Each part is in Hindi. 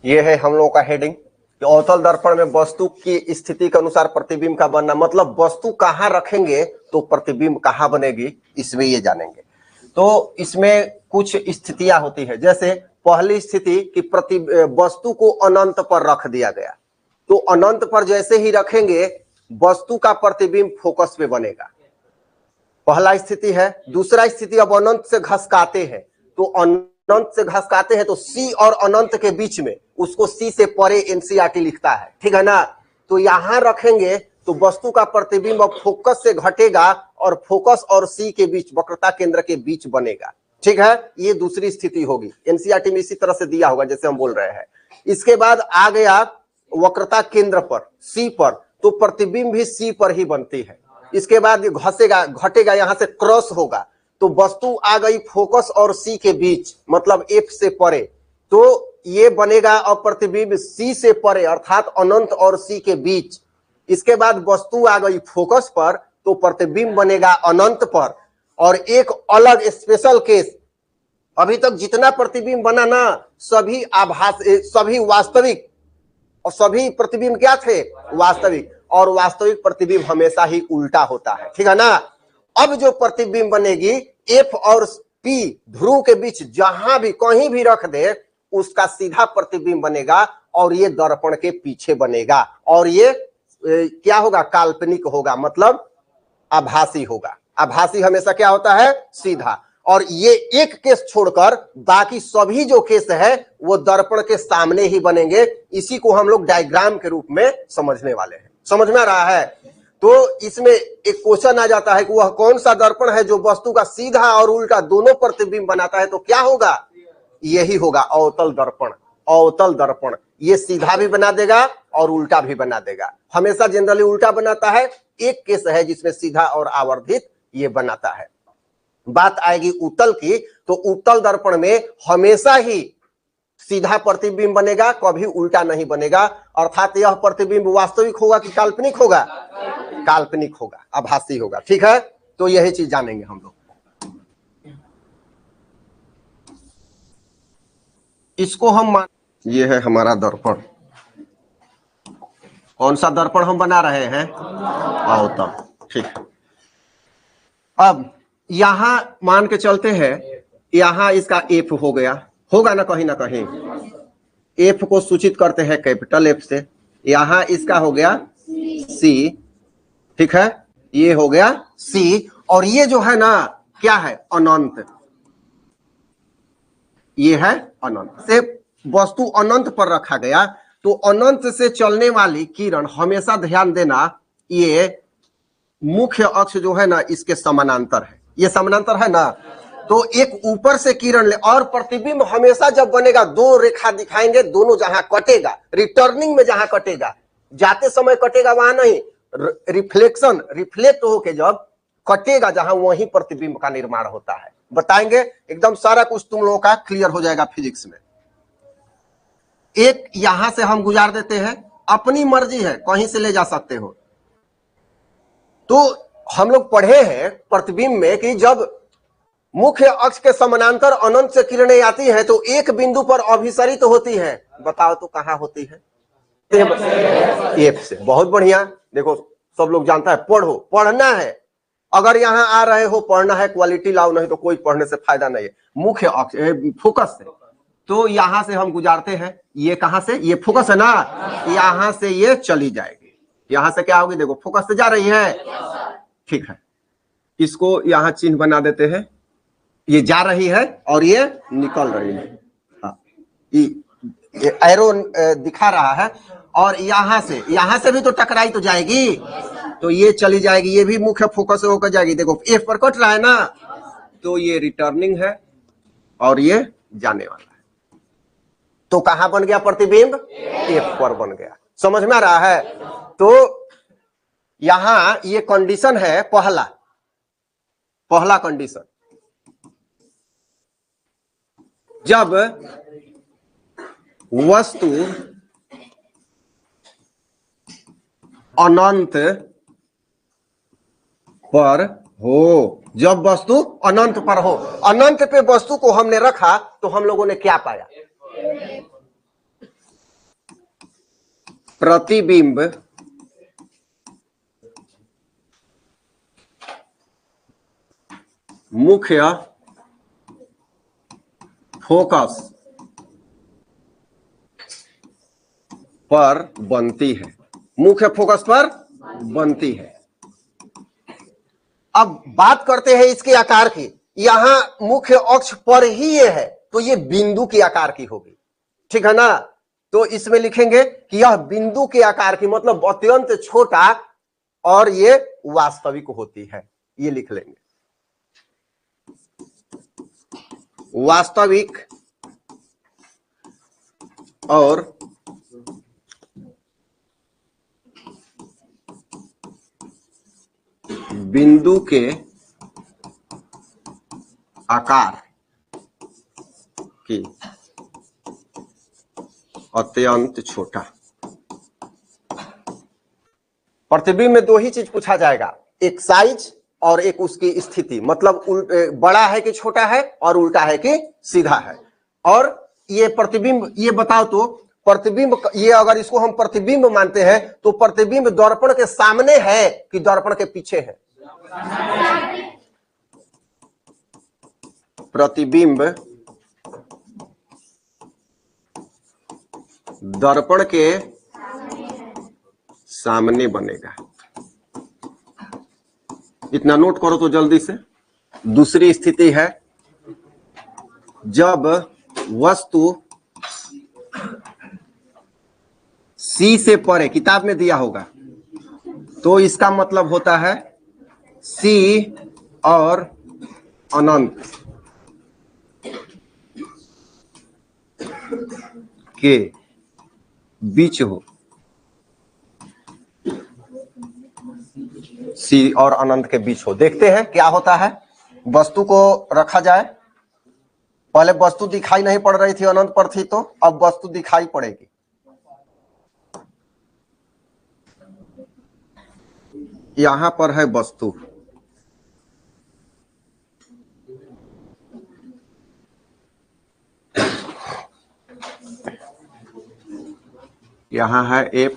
ये है हम लोगों का हेडिंग। अवतल दर्पण में वस्तु की स्थिति के अनुसार प्रतिबिंब का बनना, मतलब वस्तु कहाँ रखेंगे तो प्रतिबिंब कहाँ बनेगी, इसमें ये जानेंगे। तो इसमें कुछ स्थितियां होती है, जैसे पहली स्थिति कि वस्तु को अनंत पर रख दिया गया, तो अनंत पर जैसे ही रखेंगे वस्तु का प्रतिबिंब फोकस पे बनेगा, पहला स्थिति है। दूसरा स्थिति अब अनंत से घसकाते हैं, तो अनंत से घसकाते हैं तो सी और अनंत के बीच में, उसको सी से परे एनसीईआरटी लिखता है, ठीक है ना। तो यहां रखेंगे तो वस्तु का प्रतिबिंब अब फोकस से घटेगा और फोकस और सी के बीच, वक्रता केंद्र के बीच बनेगा, ठीक है। ये दूसरी स्थिति होगी, एनसीईआरटी में इसी तरह से दिया होगा जैसे हम बोल रहे हैं। इसके बाद आ गया वक्रता केंद्र पर, सी पर, तो प्रतिबिंब भी सी पर ही बनती है। इसके बाद घसेगा, घटेगा, यहां से क्रॉस होगा, तो वस्तु आ गई फोकस और सी के बीच, मतलब एफ से परे, तो ये बनेगा अब प्रतिबिंब सी से परे अर्थात अनंत और सी के बीच। इसके बाद वस्तु आ गई फोकस पर, तो प्रतिबिंब बनेगा अनंत पर। और एक अलग स्पेशल केस, अभी तक जितना प्रतिबिंब बना ना सभी आभास, सभी वास्तविक, और सभी प्रतिबिंब क्या थे, वास्तविक, और वास्तविक प्रतिबिंब हमेशा ही उल्टा होता है, ठीक है ना। अब जो प्रतिबिंब बनेगी एफ और पी ध्रुव के बीच जहां भी कहीं भी रख दे उसका सीधा प्रतिबिंब बनेगा और ये दर्पण के पीछे बनेगा, और ये क्या होगा, काल्पनिक होगा, मतलब आभासी होगा। आभासी हमेशा क्या होता है, सीधा। और ये एक केस छोड़कर बाकी सभी जो केस है वो दर्पण के सामने ही बनेंगे। इसी को हम लोग डायग्राम के रूप में समझने वाले हैं, समझ में आ रहा है। तो इसमें एक क्वेश्चन आ जाता है कि वह कौन सा दर्पण है जो वस्तु का सीधा और उल्टा दोनों प्रतिबिंब बनाता है, तो क्या होगा, यही होगा अवतल दर्पण। अवतल दर्पण ये सीधा भी बना देगा और उल्टा भी बना देगा। हमेशा जनरली उल्टा बनाता है, एक केस है जिसमें सीधा और आवर्धित ये बनाता है। बात आएगी उत्तल की, तो उत्तल दर्पण में हमेशा ही सीधा प्रतिबिंब बनेगा, कभी उल्टा नहीं बनेगा। अर्थात यह प्रतिबिंब वास्तविक होगा कि काल्पनिक होगा, काल्पनिक होगा, आभासी होगा, ठीक है। तो यही चीज जानेंगे हम लोग। इसको हम ये है हमारा दर्पण। कौन सा दर्पण हम बना रहे हैं, अवतल, ठीक। अब यहां मान के चलते हैं, यहां इसका एफ हो गया, होगा ना कहीं ना कहीं, एफ को सूचित करते हैं कैपिटल एफ से। यहां इसका हो गया सी, ठीक है, ये हो गया सी। और ये जो है ना क्या है, अनंत, ये है अनंत। से वस्तु अनंत पर रखा गया, तो अनंत से चलने वाली किरण हमेशा ध्यान देना, ये मुख्य अक्ष जो है ना इसके समानांतर है, ये समानांतर है ना। तो एक ऊपर से किरण ले, और प्रतिबिंब हमेशा जब बनेगा दो रेखा दिखाएंगे, दोनों जहां कटेगा, रिटर्निंग में जहां कटेगा, जाते समय कटेगा वहां नहीं, रिफ्लेक्शन, रिफ्लेक्ट होके जब कटेगा जहां, वहीं प्रतिबिंब का निर्माण होता है। बताएंगे, एकदम सारा कुछ तुम लोगों का क्लियर हो जाएगा फिजिक्स में। एक यहां से हम गुजार देते हैं, अपनी मर्जी है कहीं से ले जा सकते हो। तो हम लोग पढ़े हैं प्रतिबिंब में कि जब मुख्य अक्ष के समानांतर अनंत से किरणें आती हैं तो एक बिंदु पर अभिसरित होती है। बताओ तो कहां होती है, एफ से। बहुत बढ़िया, देखो सब लोग जानता है, पढ़ो, पढ़ना है। अगर यहां आ रहे हो पढ़ना है, क्वालिटी लाओ, नहीं तो कोई पढ़ने से फायदा नहीं है। मुख्य अक्ष फोकस से, तो यहां से हम गुजारते हैं, ये कहां से, ये फोकस है ना, यहां से ये चली जाएगी, यहां से क्या होगी, देखो फोकस से जा रही है, ठीक है। इसको यहां चिन्ह बना देते हैं, ये जा रही है और ये निकल रही है, हाँ, ये एरो दिखा रहा है। और यहां से भी तो टकराई तो जाएगी, तो ये चली जाएगी, ये भी मुख्य फोकस से होकर जाएगी। देखो एफ पर कट रहा है ना, तो ये रिटर्निंग है और ये जाने वाला है। तो कहां बन गया प्रतिबिंब, एफ पर बन गया। समझ में आ रहा है। तो यहां ये कंडीशन है, पहला कंडीशन, जब वस्तु अनंत पर हो, जब वस्तु अनंत पर हो, अनंत पे वस्तु को हमने रखा तो हम लोगों ने क्या पाया, प्रतिबिंब मुख्य फोकस पर बनती है, मुख्य फोकस पर बनती है। अब बात करते हैं इसके आकार की। यहां मुख्य अक्ष पर ही ये है तो ये बिंदु के आकार की होगी, ठीक है ना। तो इसमें लिखेंगे कि यह बिंदु के आकार की, मतलब अत्यंत छोटा, और ये वास्तविक होती है, ये लिख लेंगे। वास्तविक और बिंदु के आकार की अत्यंत छोटा। प्रतिबिंब में दो ही चीज पूछा जाएगा, एक साइज और एक उसकी स्थिति, मतलब बड़ा है कि छोटा है और उल्टा है कि सीधा है। और ये प्रतिबिंब, ये बताओ तो प्रतिबिंब, ये अगर इसको हम प्रतिबिंब मानते हैं तो प्रतिबिंब दर्पण के सामने है कि दर्पण के पीछे है? प्रतिबिंब दर्पण के सामने बनेगा। इतना नोट करो तो जल्दी से। दूसरी स्थिति है जब वस्तु C से परे, किताब में दिया होगा, तो इसका मतलब होता है C और अनंत के बीच हो। C और अनंत के बीच हो। देखते हैं क्या होता है। वस्तु को रखा जाए, पहले वस्तु दिखाई नहीं पड़ रही थी, अनंत पर थी, तो अब वस्तु दिखाई पड़ेगी। यहां पर है वस्तु, यहां है F,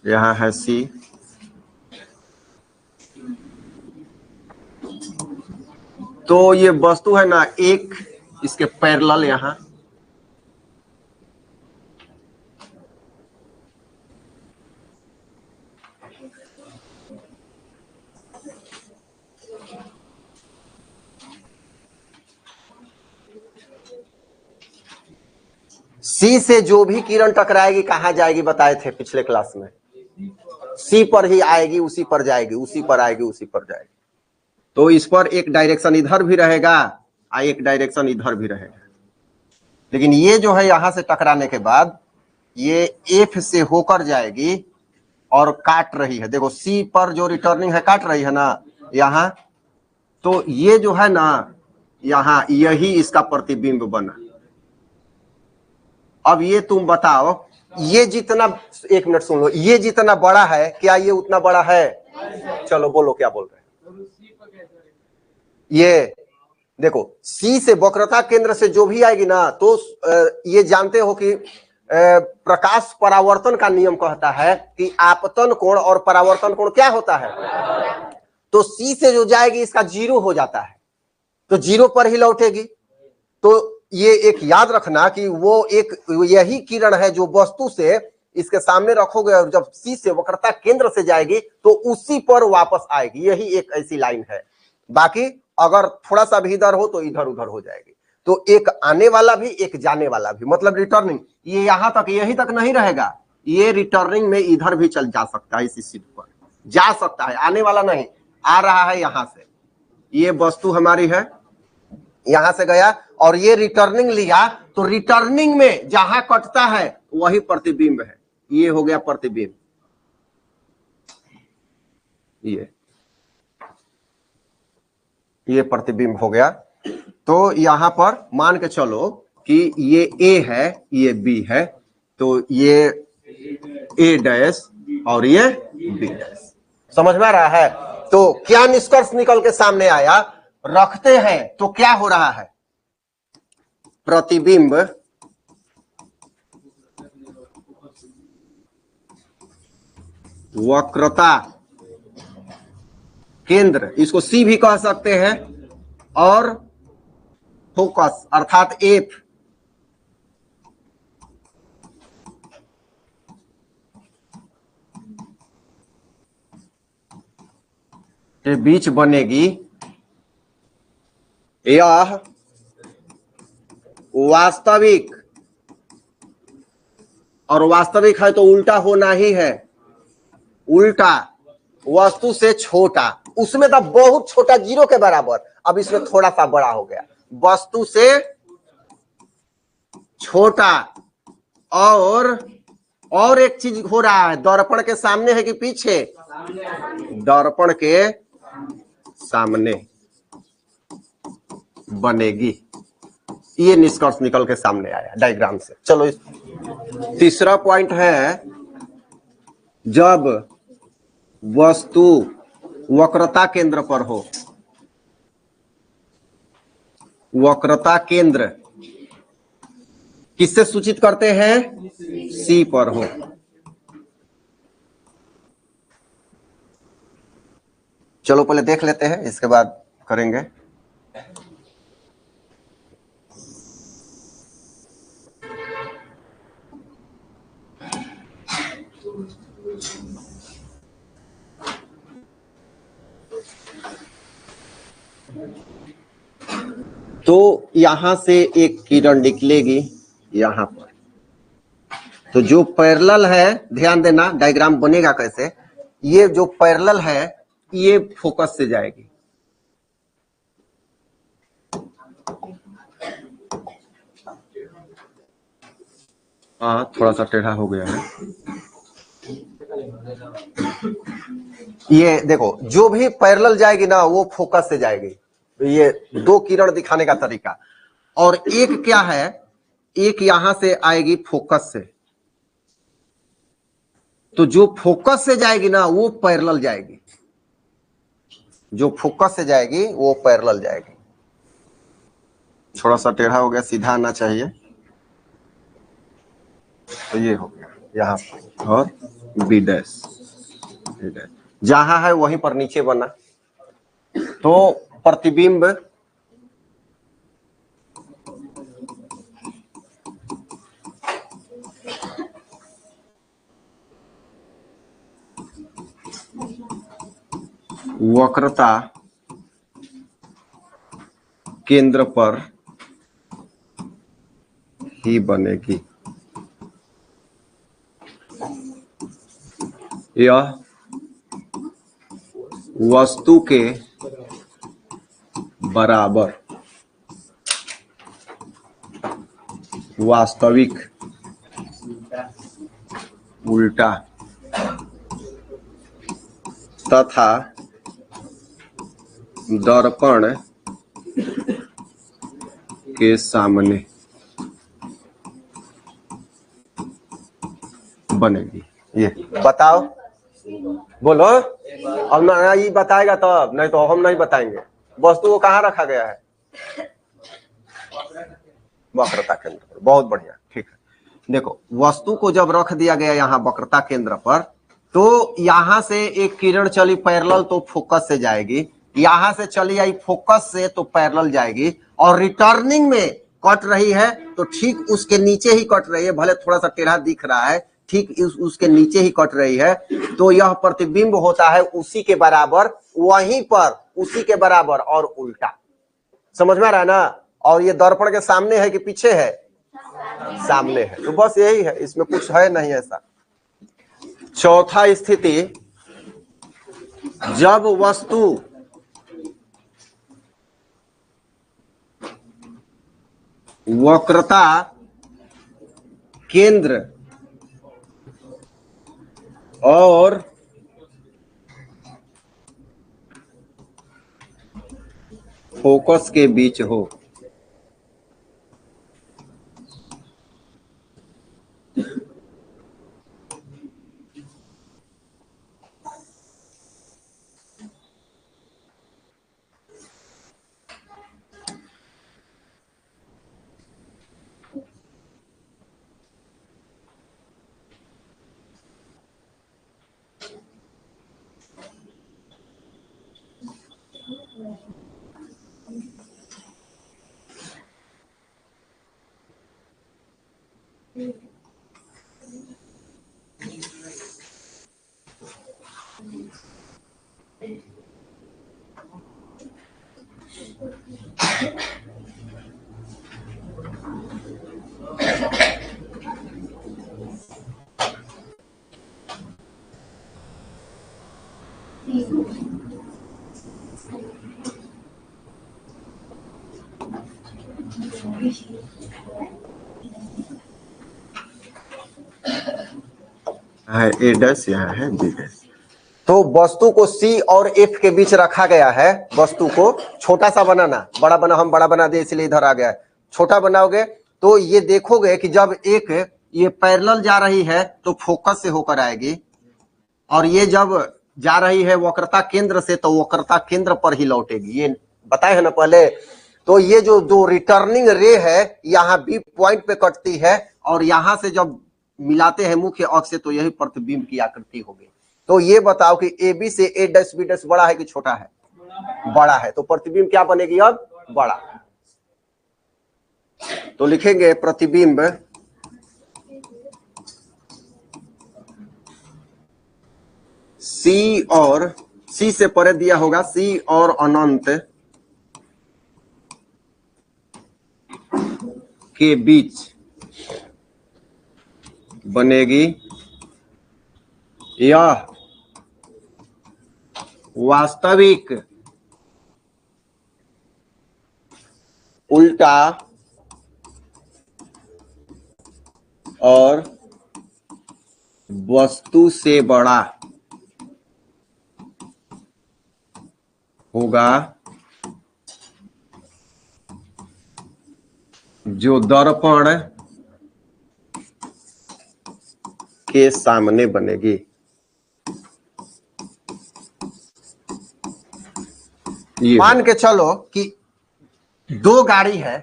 यहां है C, तो ये वस्तु है ना, एक इसके पैरेलल यहां, C से जो भी किरण टकराएगी कहां जाएगी बताए थे पिछले क्लास में? C पर ही आएगी, उसी पर जाएगी, उसी पर आएगी, उसी पर जाएगी। तो इस पर एक डायरेक्शन इधर भी रहेगा और एक डायरेक्शन इधर भी रहेगा। लेकिन ये जो है यहां से टकराने के बाद ये F से होकर जाएगी और काट रही है। देखो C पर जो रिटर्निंग है काट रही है ना यहां, तो ये जो है ना यहां, यही इसका प्रतिबिंब बना। अब ये तुम बताओ, ये जितना, एक मिनट सुन लो, ये जितना बड़ा है क्या ये उतना बड़ा है? चलो बोलो क्या बोल रहे हैं। ये देखो C से वक्रता केंद्र से जो भी आएगी ना, तो ये जानते हो कि प्रकाश परावर्तन का नियम कहता है कि आपतन कोण और परावर्तन कोण क्या होता है? तो C से जो जाएगी इसका 0 हो जाता है, तो 0 पर ही लौटेगी। तो ये एक याद रखना कि वो एक यही किरण है जो वस्तु से इसके सामने रखोगे और जब C से वक्रता केंद्र से जाएगी तो उसी पर वापस आएगी। यही एक ऐसी लाइन है। बाकी अगर थोड़ा सा भी इधर हो तो इधर उधर हो जाएगी। तो एक आने वाला भी एक जाने वाला भी, मतलब रिटर्निंग, ये यहां तक, यही तक नहीं रहेगा, ये रिटर्निंग में इधर भी चल जा सकता है, इसी सीट पर जा सकता है, आने वाला नहीं, आ रहा है यहां से। ये वस्तु हमारी है, यहां से गया और ये रिटर्निंग लिया, तो रिटर्निंग में जहां कटता है वही प्रतिबिंब है। ये हो गया प्रतिबिंब, ये प्रतिबिंब हो गया। तो यहां पर मान के चलो कि ये A है, ये B है, तो ये A डैश और ये B डैश। समझ में आ रहा है? तो क्या निष्कर्ष निकल के सामने आया? रखते हैं तो क्या हो रहा है? प्रतिबिंब वक्रता केंद्र, इसको सी भी कह सकते हैं, और फोकस अर्थात एफ के बीच बनेगी यह वास्तविक, और वास्तविक है तो उल्टा होना ही है, उल्टा वस्तु से छोटा, उसमें तो बहुत छोटा, जीरो के बराबर, अब इसमें थोड़ा सा बड़ा हो गया, वस्तु से छोटा। और एक चीज हो रहा है, दर्पण के सामने है कि पीछे, दर्पण के सामने बनेगी, ये निष्कर्ष निकल के सामने आया डायग्राम से। चलो तीसरा पॉइंट है, जब वस्तु वक्रता केंद्र पर हो, वक्रता केंद्र किससे सूचित करते हैं, सी पर हो। चलो पहले देख लेते हैं, इसके बाद करेंगे। तो यहां से एक किरण निकलेगी यहां पर, तो जो पैरेलल है, ध्यान देना डायग्राम बनेगा कैसे, ये जो पैरेलल है ये फोकस से जाएगी, हाँ थोड़ा सा टेढ़ा हो गया है, ये देखो जो भी पैरेलल जाएगी ना वो फोकस से जाएगी, ये दो किरण दिखाने का तरीका। और एक क्या है, एक यहां से आएगी फोकस से, तो जो फोकस से जाएगी ना वो पैरेलल जाएगी, जो फोकस से जाएगी वो पैरेलल जाएगी। थोड़ा सा टेढ़ा हो गया, सीधा आना चाहिए, तो ये हो गया यहां पर, और बी डैश, जहां है वहीं पर नीचे बना, तो प्रतिबिंब वक्रता केंद्र पर ही बनेगी, यह वस्तु के बराबर वास्तविक उल्टा तथा दर्पण के सामने बनेगी। ये बताओ, बोलो, अब ना ये बताएगा तब, नहीं तो हम नहीं बताएंगे। वस्तु को कहाँ रखा गया है, वक्रता केंद्र पर, बहुत बढ़िया, ठीक है। देखो वस्तु को जब रख दिया गया यहाँ वक्रता केंद्र पर, तो यहां से एक किरण चली पैरेलल तो फोकस से जाएगी, यहां से चली आई फोकस से तो पैरेलल जाएगी, और रिटर्निंग में कट रही है तो ठीक उसके नीचे ही कट रही है, भले थोड़ा सा टेढ़ा दिख रहा है, ठीक उसके नीचे ही कट रही है, तो यह प्रतिबिंब होता है उसी के बराबर, वहीं पर उसी के बराबर और उल्टा। समझ में आ रहा है ना। और ये दर्पण के सामने है कि पीछे है, सामने है, तो बस यही है, इसमें कुछ है नहीं ऐसा। चौथा स्थिति, जब वस्तु वक्रता केंद्र और फोकस के बीच हो, ए डैश यहाँ है बी डैश। तो वस्तु को सी और एफ के बीच रखा गया है। वस्तु को छोटा सा बनाना, बड़ा बना, हम बड़ा बना दे इसलिए इधर आ गया है। छोटा बनाओगे तो ये देखोगे कि जब एक ये पैरेलल जा रही है तो फोकस से होकर आएगी, और ये जब जा रही है वक्रता केंद्र से तो वक्रता केंद्र पर ही लौटेगी। ये बताए है ना पहले। तो ये जो दो रिटर्निंग रे है यहाँ बी पॉइंट पे कटती है, और यहां से जब मिलाते हैं मुख्य अक्ष से तो यही प्रतिबिंब की आकृति होगी। तो ये बताओ कि ए बी से ए डैश बी डैश बड़ा है कि छोटा है? बड़ा है। तो प्रतिबिंब क्या बनेगी अब? बड़ा। तो लिखेंगे प्रतिबिंब सी और सी से परे दिया होगा सी और अनंत के बीच बनेगी यह वास्तविक उल्टा और वस्तु से बड़ा होगा जो दर्पण के सामने बनेगी। मान के चलो कि दो गाड़ी है,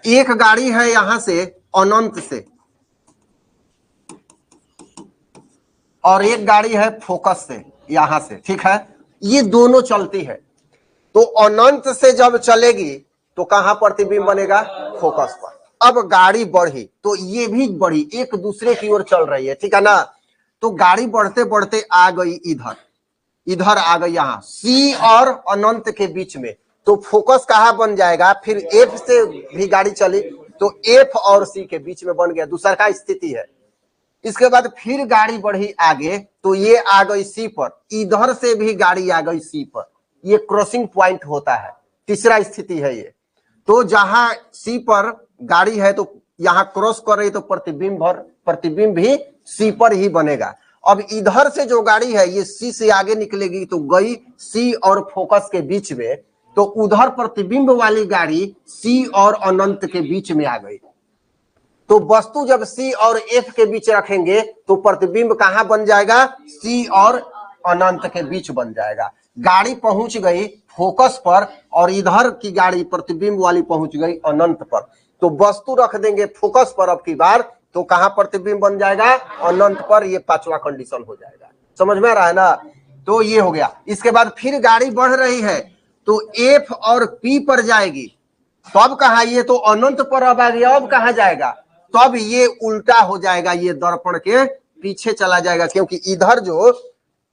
एक गाड़ी है यहां से अनंत से और एक गाड़ी है फोकस से यहां से, ठीक है। ये दोनों चलती है तो अनंत से जब चलेगी तो कहां प्रतिबिंब बनेगा? फोकस पर। अब गाड़ी बढ़ी तो ये भी बढ़ी, एक दूसरे की ओर चल रही है, ठीक है ना। तो गाड़ी बढ़ते बढ़ते आ गई इधर, इधर आ गई यहां सी और अनंत के बीच में, तो फोकस कहां बन जाएगा? फिर एफ से भी गाड़ी चली तो एफ और सी के बीच में बन गया, दूसरा का स्थिति है। इसके बाद फिर गाड़ी बढ़ी आगे तो ये आ गई सी पर, इधर से भी गाड़ी आ गई सी पर, ये क्रॉसिंग पॉइंट होता है, तीसरा स्थिति है ये। तो जहां सी पर गाड़ी है तो यहां क्रॉस कर रही तो प्रतिबिंब भी सी पर ही बनेगा। अब इधर से जो गाड़ी है ये सी से आगे निकलेगी तो गई सी और फोकस के बीच में, तो उधर प्रतिबिंब वाली गाड़ी सी और अनंत के बीच में आ गई। तो वस्तु जब सी और एफ के बीच रखेंगे तो प्रतिबिंब कहां बन जाएगा? सी और अनंत के बीच बन जाएगा। गाड़ी पहुंच गई फोकस पर और इधर की गाड़ी प्रतिबिंब वाली पहुंच गई अनंत पर, तो वस्तु रख देंगे फोकस पर अब की बार, तो कहां प्रतिबिंब बन जाएगा? अनंत पर। ये पांचवा कंडीशन हो जाएगा। समझ में आ रहा है ना? तो ये हो गया। इसके बाद फिर गाड़ी बढ़ रही है तो एफ और पी पर जाएगी, तो अब कहा? ये तो अनंत पर अब आ गया, अब कहां जाएगा? तो अब ये उल्टा हो जाएगा, ये दर्पण के पीछे चला जाएगा, क्योंकि इधर जो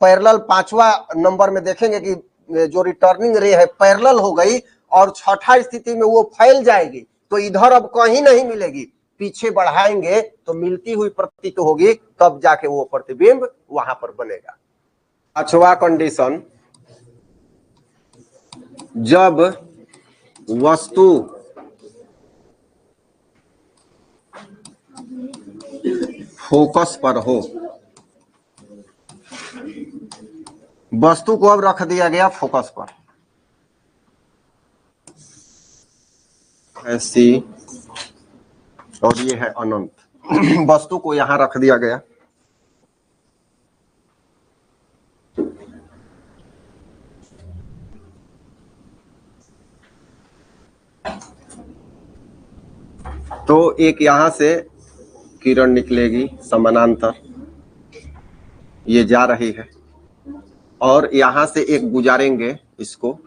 पैरेलल पांचवा नंबर में देखेंगे कि जो रिटर्निंग रे है पैरेलल हो गई और छठा स्थिति में वो फैल जाएगी, तो इधर अब कहीं नहीं मिलेगी, पीछे बढ़ाएंगे तो मिलती हुई प्रतीत होगी, तब जाके वो प्रतिबिंब वहां पर बनेगा। पांचवा कंडीशन, जब वस्तु फोकस पर हो, वस्तु को अब रख दिया गया फोकस पर, ऐसी, और ये है अनंत। वस्तु को यहां रख दिया गया, तो एक यहां से किरण निकलेगी समानांतर, ये जा रही है, और यहां से एक गुजारेंगे इसको,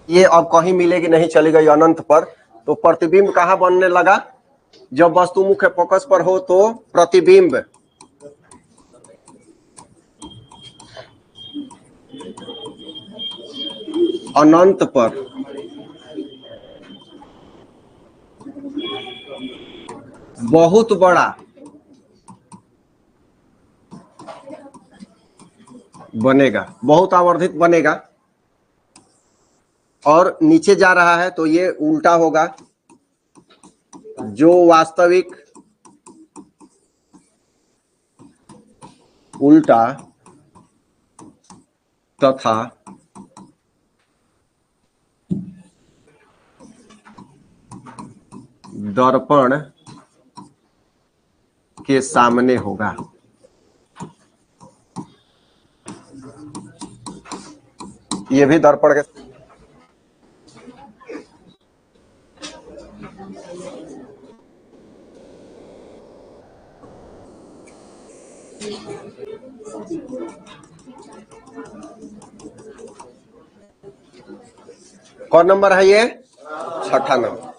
ये अब कहीं मिलेगी नहीं, चली गई अनंत पर। तो प्रतिबिंब कहाँ बनने लगा? जब वस्तु मुख्य फोकस पर हो तो प्रतिबिंब अनंत पर बहुत बड़ा बनेगा, बहुत आवर्धित बनेगा, और नीचे जा रहा है तो ये उल्टा होगा। जो वास्तविक उल्टा तथा दर्पण के सामने होगा। ये भी दर्पण के कौन नंबर है ये? छठा नंबर।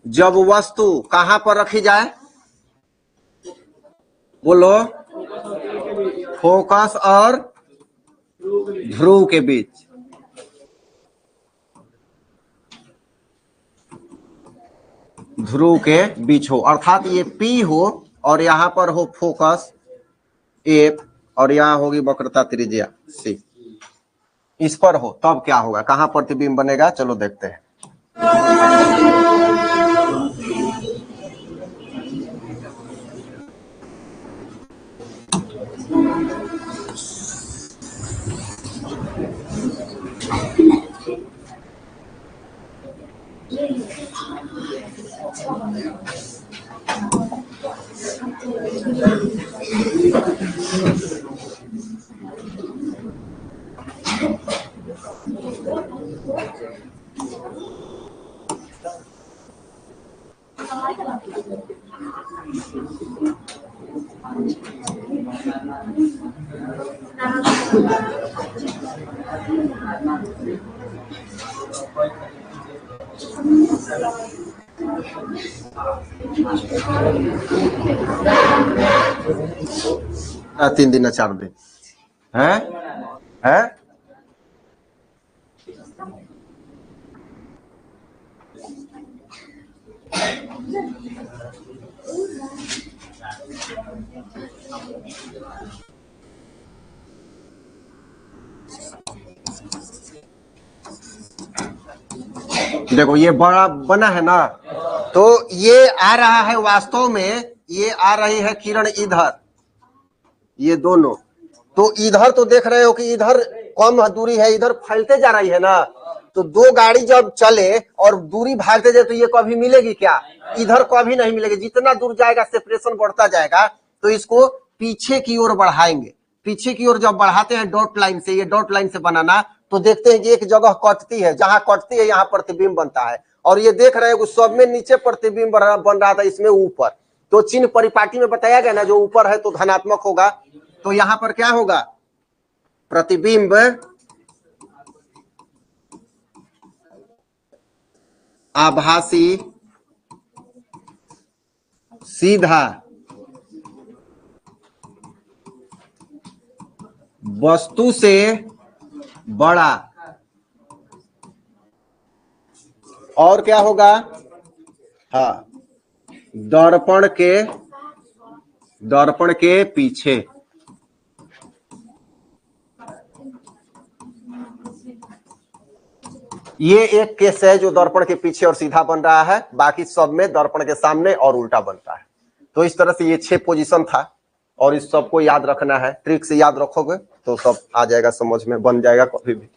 जब वस्तु कहां पर रखी जाए? बोलो। फोकस और ध्रुव के बीच। ध्रुव के बीच हो, अर्थात ये P हो और यहां पर हो फोकस F और यहां होगी वक्रता त्रिज्या C। इस पर हो तब क्या होगा, कहां प्रतिबिंब बनेगा? चलो देखते हैं। तीन दिन 4 दिन है देखो ये बड़ा बना है ना, तो ये आ रहा है वास्तव में, ये आ रही है किरण इधर, ये दोनों। तो इधर तो देख रहे हो कि इधर कम दूरी है, इधर फैलते जा रही है ना। तो दो गाड़ी जब चले और दूरी भागते जाए तो ये कभी मिलेगी क्या? इधर कभी नहीं मिलेगी। जितना दूर जाएगा सेपरेशन बढ़ता जाएगा। तो इसको पीछे की ओर बढ़ाएंगे। पीछे की ओर जब बढ़ाते हैं डॉट लाइन से, ये डॉट लाइन से बनाना, तो देखते हैं कि एक जगह कटती है, जहां कटती है यहाँ प्रतिबिंब बनता है। और ये देख रहे हो सब में नीचे प्रतिबिंब बन रहा था, इसमें ऊपर। तो चिन्ह परिपाटी में बताया गया ना, जो ऊपर है तो धनात्मक होगा। तो यहां पर क्या होगा? प्रतिबिंब आभासी सीधा वस्तु से बड़ा। और क्या होगा? हाँ, दर्पण के पीछे। ये एक केस है जो दर्पण के पीछे और सीधा बन रहा है, बाकी सब में दर्पण के सामने और उल्टा बनता है। तो इस तरह से ये 6 पोजीशन था और इस सब को याद रखना है। ट्रिक से याद रखोगे तो सब आ जाएगा समझ में, बन जाएगा कभी भी।